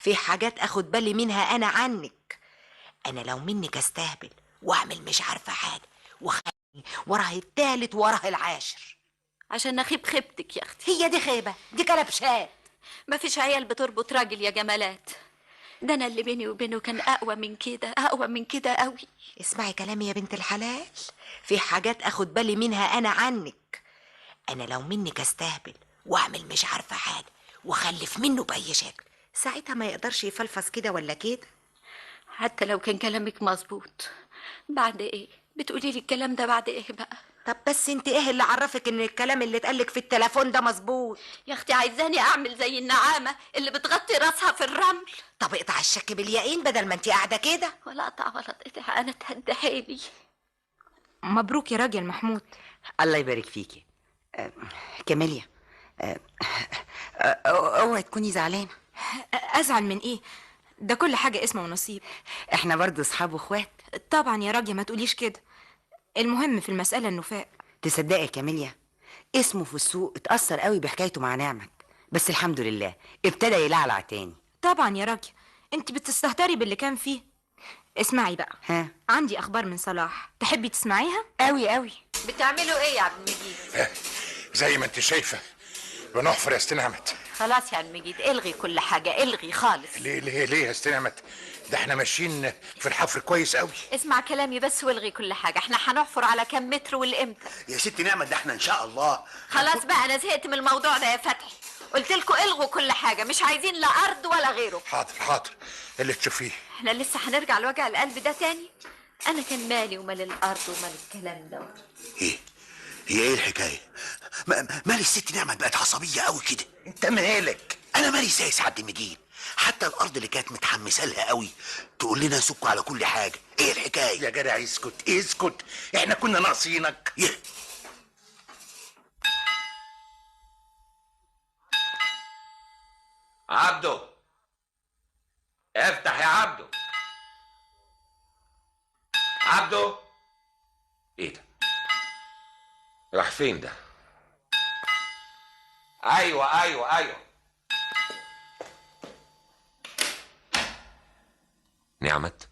في حاجات اخد بالي منها انا عنك. انا لو منك استهبل واعمل مش عارفه حاجه وخلي وراه التالت وراه العاشر. عشان اخيب خيبتك يا اختي. هي دي خيبه؟ دي كلبشات. مفيش عيال بتربط راجل يا جمالات. ده انا اللي بيني وبينه كان اقوى من كده، اقوى من كده قوي. اسمعي كلامي يا بنت الحلال، في حاجات اخد بالي منها انا عنك. انا لو منك استهبل واعمل مش عارفه حاجه واخلف منه باي شكل، ساعتها ما يقدرش يفلفص كده ولا كده. حتى لو كان كلامك مظبوط، بعد ايه بتقولي لي الكلام ده؟ بعد ايه بقى؟ طب بس انت ايه اللي عرفك ان الكلام اللي اتقالك في التليفون ده مظبوط؟ يا اختي عايزاني اعمل زي النعامه اللي بتغطي راسها في الرمل؟ طب اقطع الشك باليقين بدل ما انت قاعده كده. ولا اقطع ولا اتقطع، انا اتهد حيلي. مبروك يا راجل محمود. الله يبارك فيكي. كاميليا، أه، اوعي تكوني زعلانه. ازعل من ايه؟ ده كل حاجة اسمه ونصيب. احنا برضه اصحاب واخوات. طبعا يا راجل ما تقوليش كده، المهم في المسألة النفاق. تصدقي يا كاميليا، اسمه في السوق اتأثر قوي بحكايته مع نعمت، بس الحمد لله ابتدى يلعلع تاني. طبعا يا راجل انت بتستهتري باللي كان فيه. اسمعي بقى، ها، عندي اخبار من صلاح، تحبي تسمعيها؟ قوي قوي. بتعملوا ايه يا عم مجيد؟ زي ما انت شايفه بنحفر يا استاذ نعمت. خلاص يا عم مجيد، الغي كل حاجه، الغي خالص. ليه يا استاذ نعمت؟ ده احنا ماشيين في الحفر كويس قوي. اسمع كلامي بس والغي كل حاجه. احنا هنحفر على كام متر والامتى؟ يا ست نعمة ده احنا ان شاء الله. خلاص بقى، انا زهقت من الموضوع ده يا فتحي. قلت لكم الغوا كل حاجه، مش عايزين لا ارض ولا غيره. حاضر اللي تشوفيه. احنا لسه هنرجع لوجع القلب ده تاني؟ انا كان مالي ومال الارض ومال الكلام ده. هي ايه الحكايه؟ مالي الست نعمة بقت عصبيه قوي كده؟ انت مالك؟ انا مالي سايس حد مجيد. حتى الارض اللي كانت متحمسه لها قوي تقول لنا سكوا على كل حاجه. ايه الحكايه يا جدع اسكت، احنا كنا ناقصينك. عبده، افتح يا عبده. عبده، ايه ده؟ راح فين ده؟ ايوه نعمت،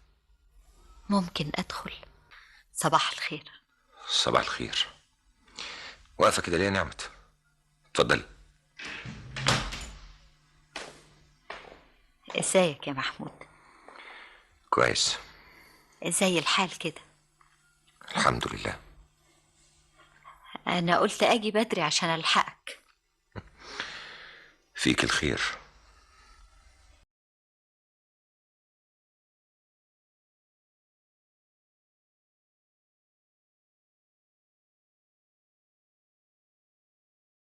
ممكن ادخل؟ صباح الخير. صباح الخير. واقفه كده ليه يا نعمت؟ اتفضلي. ازيك يا محمود؟ كويس. زي الحال كده. الحمد لله. انا قلت اجي بدري عشان الحقك. فيك الخير.